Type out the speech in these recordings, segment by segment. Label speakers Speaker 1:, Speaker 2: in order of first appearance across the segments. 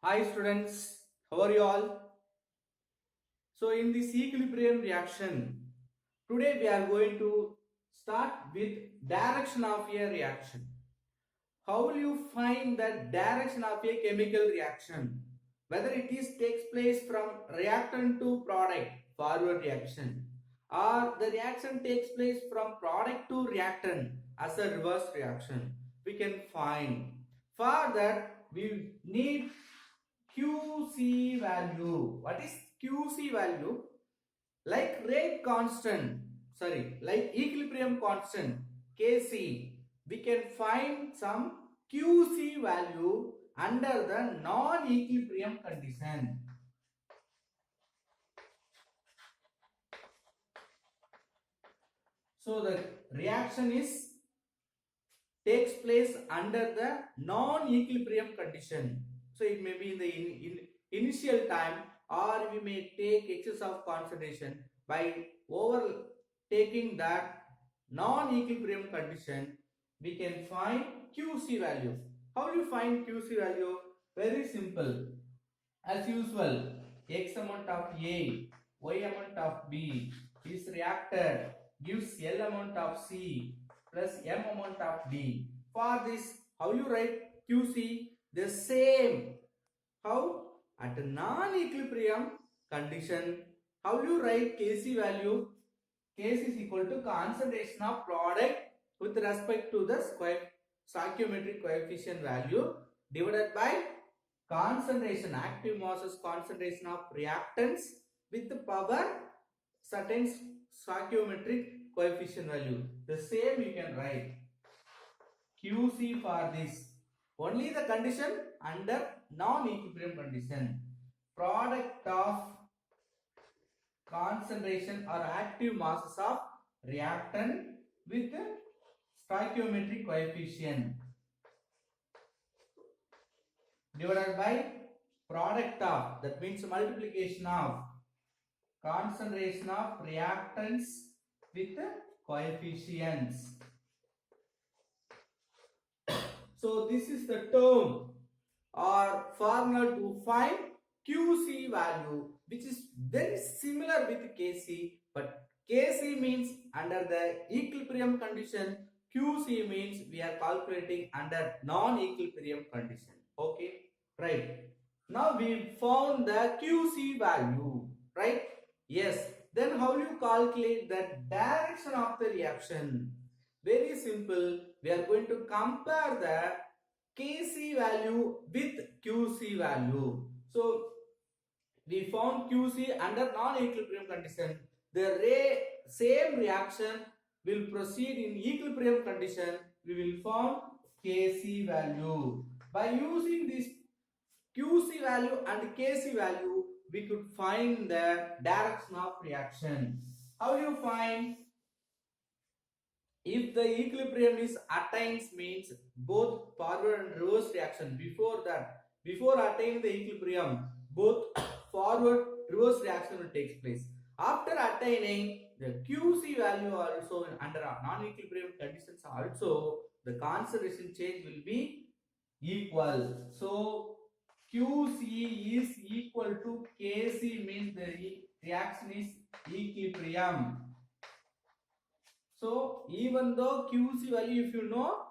Speaker 1: Hi students, how are you all? So in this equilibrium reaction, today we are going to start with direction of a reaction. How will you find the direction of a chemical reaction? Whether it is takes place from reactant to product, forward reaction, or the reaction takes place from product to reactant as a reverse reaction, we can find. For that, we need QC value. What is QC value? Like rate constant, like equilibrium constant, Kc, we can find some QC value under the non-equilibrium condition. So the reaction is takes place under the non-equilibrium condition. So it may be in the initial time, or we may take excess of concentration. By overtaking that non-equilibrium condition, we can find QC value. How do you find QC value? Very simple. As usual, X amount of A, Y amount of B is reacted gives L amount of C plus M amount of D. For this, how you write QC? The same. How? At a non-equilibrium condition, how you write Kc value? Kc is equal to concentration of product with respect to the stoichiometric coefficient value divided by concentration, active masses concentration of reactants with the power certain stoichiometric coefficient value. The same you can write QC for this. Only the condition under non-equilibrium condition. Product of concentration or active masses of reactant with stoichiometric coefficient divided by product of, that means multiplication of concentration of reactants with coefficients. So this is the term or formula to find QC value, which is very similar with Kc, but Kc means under the equilibrium condition, QC means we are calculating under non-equilibrium condition. Okay, right. Now we found the QC value, right? Yes. Then how do you calculate the direction of the reaction? Very simple. We are going to compare the Kc value with QC value. So we found QC under non-equilibrium condition. The same reaction will proceed in equilibrium condition. We will find Kc value. By using this QC value and Kc value, we could find the direction of reaction. How do you find? If the equilibrium is attained, means both forward and reverse reaction. Before attaining the equilibrium, both forward reverse reaction will take place. After attaining the QC value also under non-equilibrium conditions, also the concentration change will be equal. So QC is equal to Kc, means the reaction is equilibrium. So even though QC value, if you know,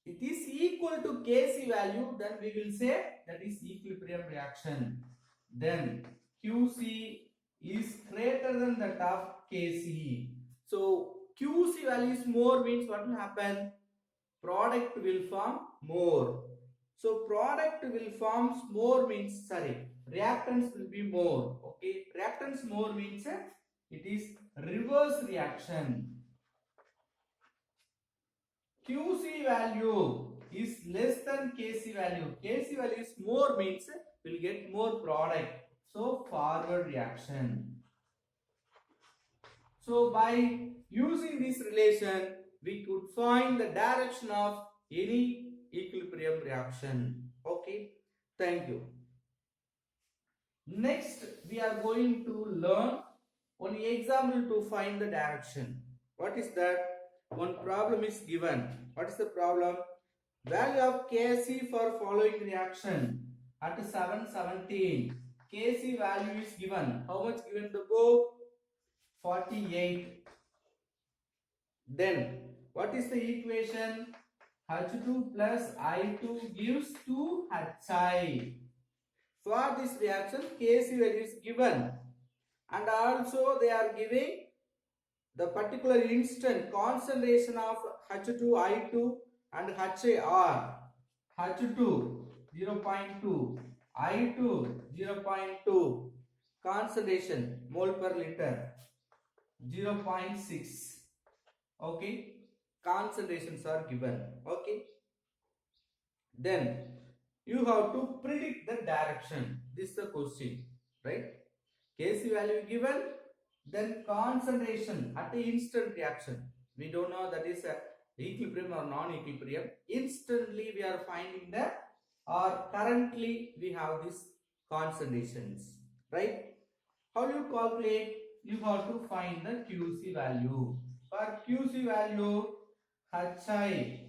Speaker 1: it is equal to Kc value, then we will say that is equilibrium reaction. Then QC is greater than that of Kc. So QC value is more means what will happen? Product will form more. So product will form more means, reactants will be more. Okay, reactants more means it is reverse reaction. QC value is less than Kc value. Kc value is more means we'll get more product. So forward reaction. So by using this relation, we could find the direction of any equilibrium reaction. Okay, thank you. Next, we are going to learn one example to find the direction. What is that? One problem is given. What is the problem? Value of Kc for following reaction. at 717. Kc value is given. How much given in the book? 48. Then what is the equation? H2 plus I2 gives 2Hi. For this reaction, Kc value is given, and also they are giving the particular instant concentration of H2I2 and HAR. H2 0.2, I2 0.2, concentration mole per liter 0.6. Okay, concentrations are given. Okay, then you have to predict the direction. This is the question, right? Kc value given, then concentration at the instant reaction. We don't know that is a equilibrium or non-equilibrium. Instantly we are finding the, or currently we have these concentrations, right? How do you calculate? You have to find the Qc value. For Qc value, Hi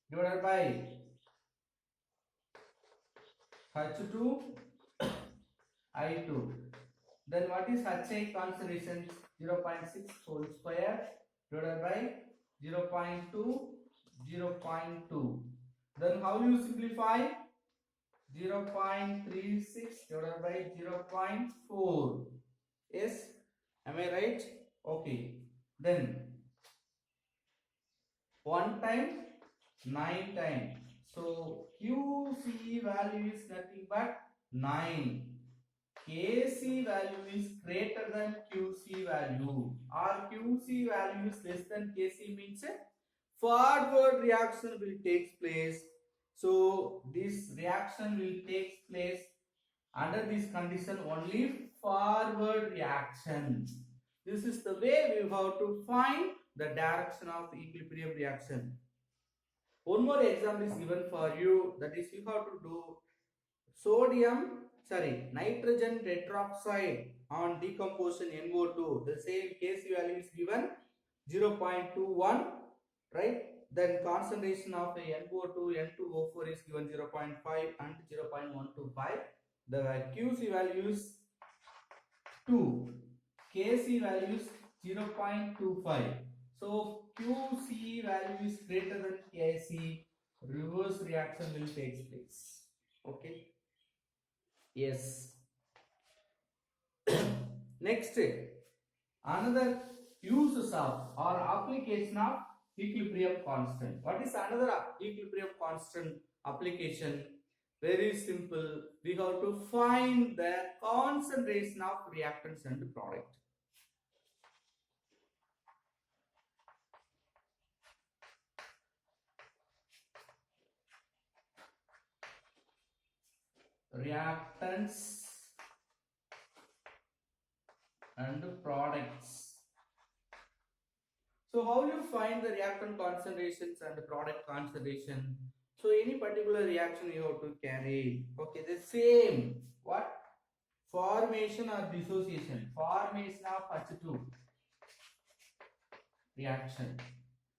Speaker 1: divided by H2 I2. Then what is HA concentration? 0.6 whole square divided by 0.2, 0.2. Then how you simplify? 0.36 divided by 0.4. Yes, am I right? Okay. Then 1 time 9 times. So QC value is nothing but 9. Kc value is greater than Qc value, or Qc value is less than Kc means a forward reaction will take place. So this reaction will take place under this condition only forward reaction. This is the way we have to find the direction of equilibrium reaction. One more example is given for you, that is you have to do nitrogen tetroxide on decomposition NO2. The same Kc value is given 0.21, right? Then concentration of the NO2 N2O4 is given 0.5 and 0.125. The Qc values 2, Kc values 0.25. So Qc value is greater than Kc, reverse reaction will take place. Okay. Yes. Next, another uses of or application of equilibrium constant. What is another equilibrium constant application? Very simple. We have to find the concentration of reactants and product. Reactants and products. So how you find the reactant concentrations and the product concentration? So any particular reaction you have to carry. Okay, the same. What? Formation or dissociation. Formation of H2 reaction.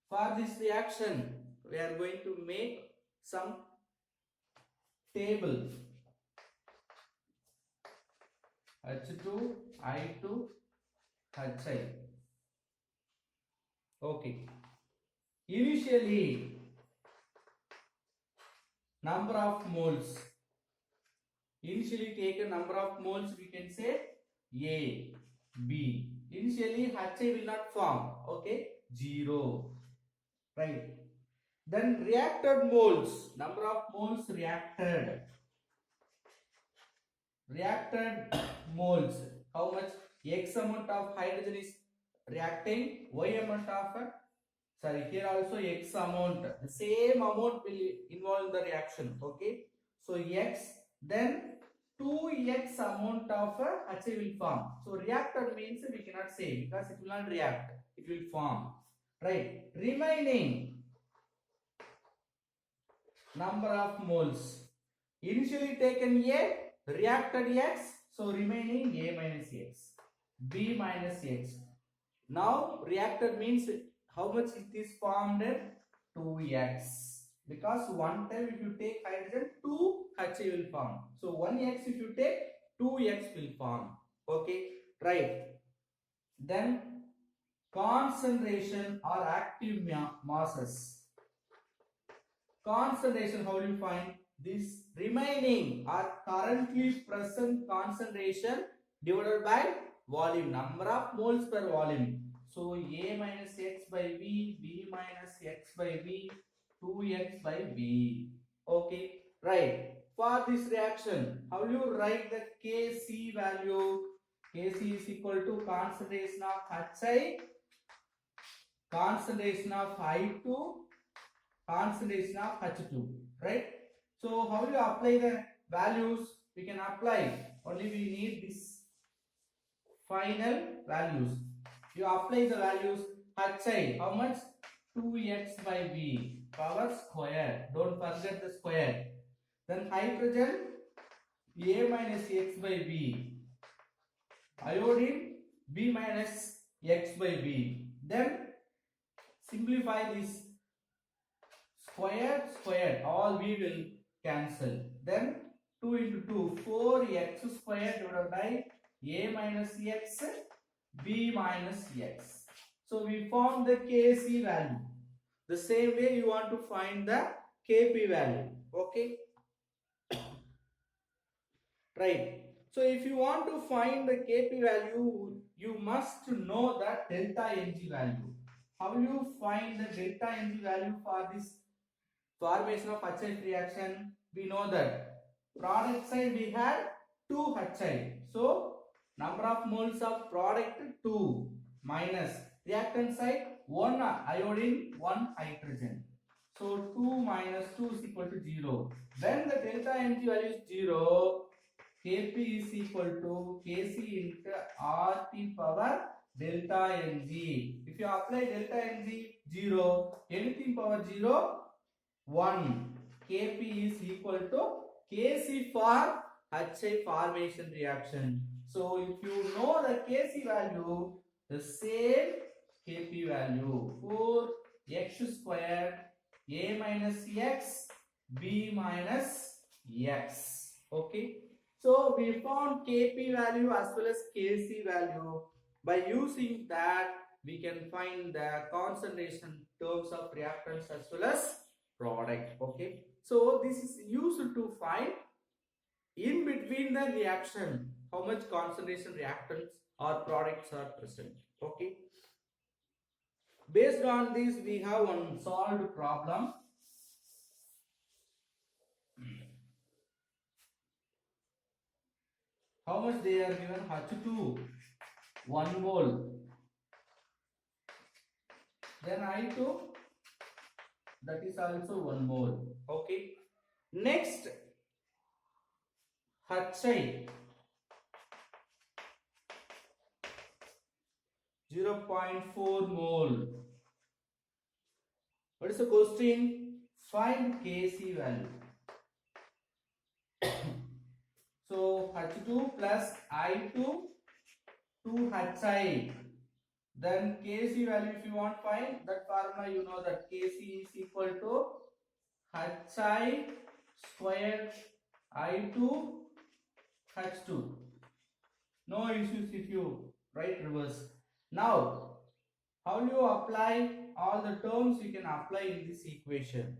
Speaker 1: For this reaction, we are going to make some table. H2, I2, HI. Okay. Initially, number of moles. Initially taken number of moles, we can say A, B. Initially, HI will not form. Okay, 0. Right. Then reacted moles. Number of moles reacted. Reacted moles. How much? X amount of hydrogen is reacting. Y amount of here also X amount. The same amount will involve in the reaction. Okay. So X, then 2x amount of HI will form. So reactor means we cannot say because it will not react. It will form. Right. Remaining number of moles. Initially taken A, reacted X. So remaining A minus X. B minus X. Now reactor means how much it is formed? 2x. because one time if you take hydrogen, 2 HI will form. So 1x if you take, 2x will form. Okay, right. Then concentration or active masses. Concentration, how do you find? This remaining or currently present concentration divided by volume, number of moles per volume. So A minus X by V, B minus X by V, 2X by V. Okay, right. For this reaction, how do you write the Kc value? Kc is equal to concentration of HI, concentration of I2, concentration of H2, right? So how do you apply the values? We can apply, only we need this final values. You apply the values. Hi, how much? 2x by V, power square. Don't forget the square. Then hydrogen, A minus x by V. Iodine, B minus x by V. Then simplify this. Squared, all we will cancel. Then 2 into 2, 4x squared divided by a minus x, b minus x. So we found the Kc value. The same way you want to find the Kp value. Okay. Right. So if you want to find the Kp value, you must know the delta Ng value. How will you find the delta Ng value for this formation of HI reaction? We know that product side we had 2 HI. So number of moles of product 2 minus reactant side 1 iodine, 1 hydrogen. So 2 minus 2 is equal to 0. When the delta Ng value is 0, Kp is equal to Kc into RT power delta Ng. If you apply delta Ng 0, anything power 0, 1. Kp is equal to Kc for HI formation reaction. So if you know the Kc value, the same Kp value 4x squared a minus x, b minus x. Okay. So we found Kp value as well as Kc value. By using that, we can find the concentration terms of reactants as well as product. Okay. So this is used to find in between the reaction how much concentration reactants or products are present. Okay. Based on this, we have one solved problem. How much they are given? H2 1 mole. Then I2, that is also 1 mole. Okay. Next, HI 0.4 mole. What is the question? Find Kc value. So H2 plus I2 to HI. Then Kc value, if you want to find that formula, you know that Kc is equal to HI squared I2 H2. No issues if you write reverse. Now, how do you apply all the terms you can apply in this equation?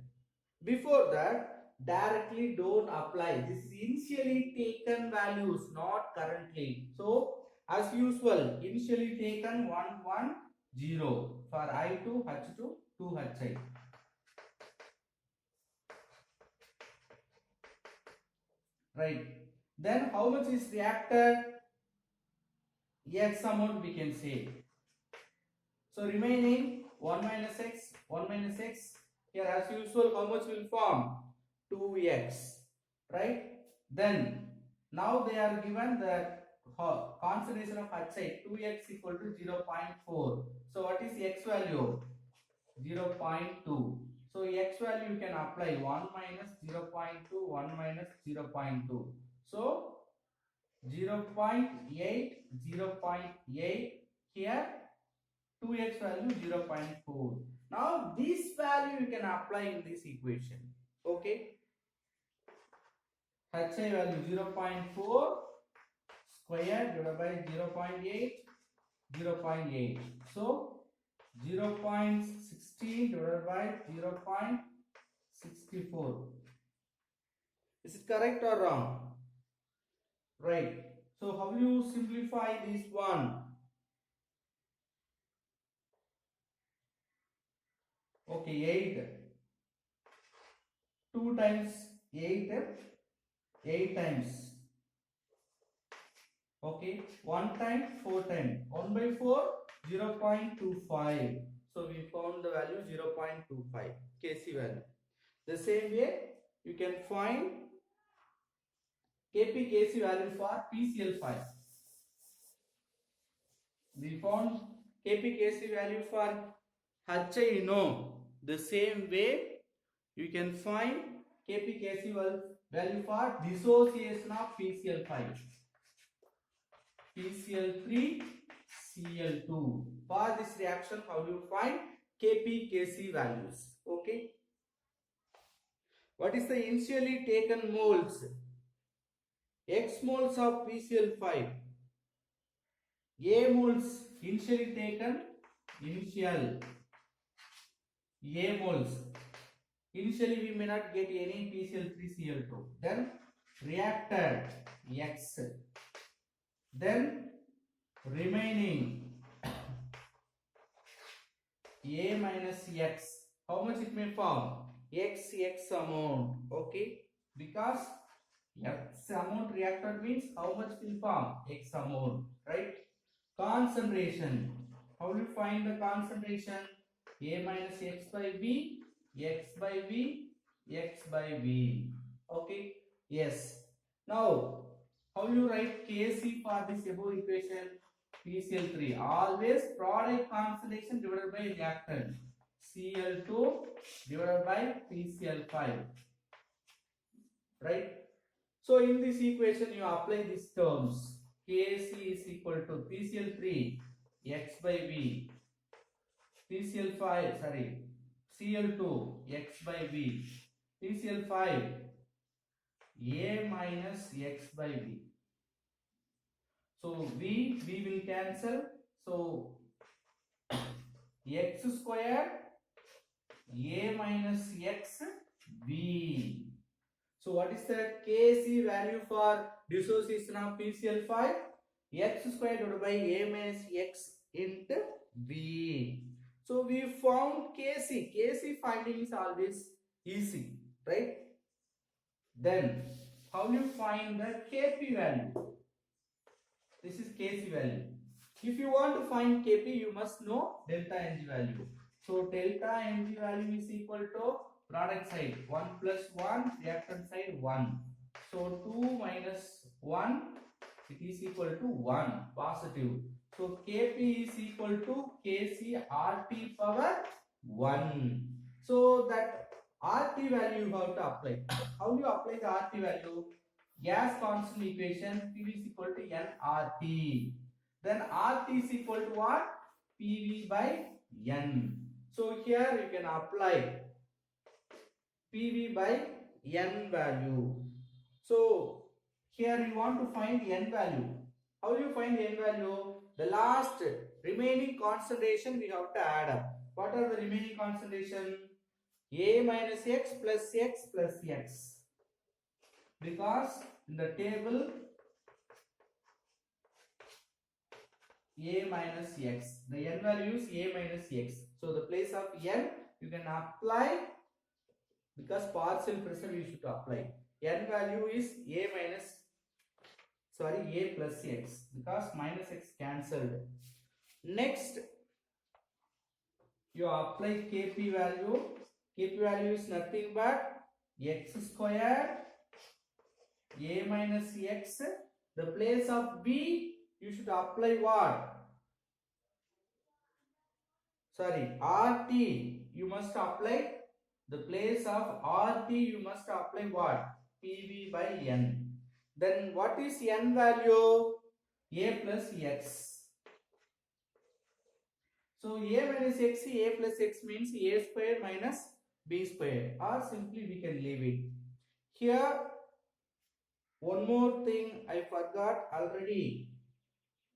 Speaker 1: Before that, directly don't apply. This is initially taken values, not currently. So, as usual, initially taken 1, 1, 0 for I2, H2, 2 HI. Right. Then how much is reacted? X amount we can say. So remaining 1 minus x, 1 minus x. Here as usual, how much will form? 2x. Right. Then now they are given the concentration of HI 2x equal to 0.4. So what is x value? 0.2. So x value you can apply 1 minus 0.2, 1 minus 0.2. So 0.8, 0.8 here, 2x value 0.4. Now this value you can apply in this equation. Okay. HI value 0.4 square divided by 0.8, 0.8. So 0.16 divided by 0.64. Is it correct or wrong? Right. So how will you simplify this one? Okay, 8. 2 times 8, 8 times. Okay, 1 time, 4 time. 1 by 4, 0.25. So we found the value 0.25 Kc value. The same way you can find Kp Kc value for PCl5. We found Kp Kc value for HI, you know. The same way you can find Kp Kc value for dissociation of PCl5. PCl3, Cl2. For this reaction, how do you find Kp Kc values? Okay. What is the initially taken moles? X moles of PCl5. A moles initially taken. Initial A moles. Initially we may not get any PCl3Cl2. Then reacted X. Then remaining A minus X. How much it may form? X amount. Okay. Because X amount reacted means how much will form? X amount. Right. Concentration. How do you find the concentration? A minus X by V. X by V. X by V. Okay. Yes. Now, how do you write Kc for this above equation? PCl3. Always product concentration divided by reactant. Cl2 divided by PCl5. Right? So in this equation you apply these terms. Kc is equal to PCl3 X by V. PCl5, sorry, Cl2 X by V. PCl5 A minus X by V. So V will cancel. So X square A minus X V. So what is the Kc value for dissociation of PCl5? X square divided by A minus X into V. So we found Kc. Kc finding is always easy, right? Then how do you find the Kp value? This is Kc value. If you want to find Kp, you must know delta Ng value. So delta Ng value is equal to product side 1 plus 1, reactant side 1. So 2 minus 1, it is equal to 1, positive. So Kp is equal to Kc RT power 1. So that RT value you have to apply. How do you apply the RT value? Gas constant equation, PV is equal to nRT. Then RT is equal to what? PV by N. So here you can apply PV by N value. So here you want to find N value. How do you find N value? The last remaining concentration we have to add up. What are the remaining concentration? A minus X plus X plus X. Because in the table A minus X, the N value is A minus X. So the place of N you can apply, because partial pressure you should apply. N value is A plus X, because minus X cancelled. Next you apply Kp value. Kp value is nothing but X squared A minus X. The place of B you should apply what? Sorry, RT you must apply. The place of RT you must apply what? PV by N. Then what is N value? A plus X. So a minus x, a plus x means a square minus b square, or simply we can leave it. Here one more thing I forgot already.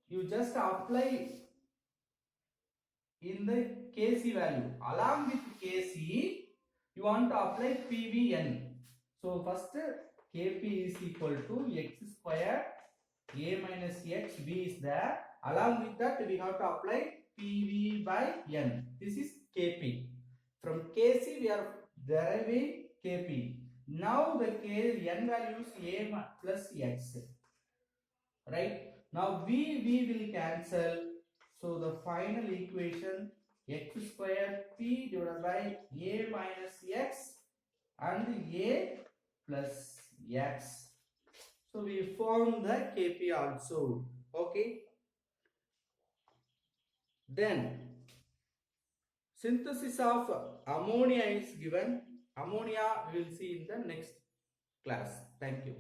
Speaker 1: You just apply in the Kc value. Along with Kc, you want to apply PVN. So first Kp is equal to x square a minus x b is there. Along with that, we have to apply PV by n. This is Kp. From Kc, we are deriving Kp. Now the n values a plus x. Right? Now we will cancel. So the final equation x square p divided by a minus x and a plus x. So we found the Kp also. Okay. Then synthesis of ammonia is given. Ammonia we will see in the next class. Thank you.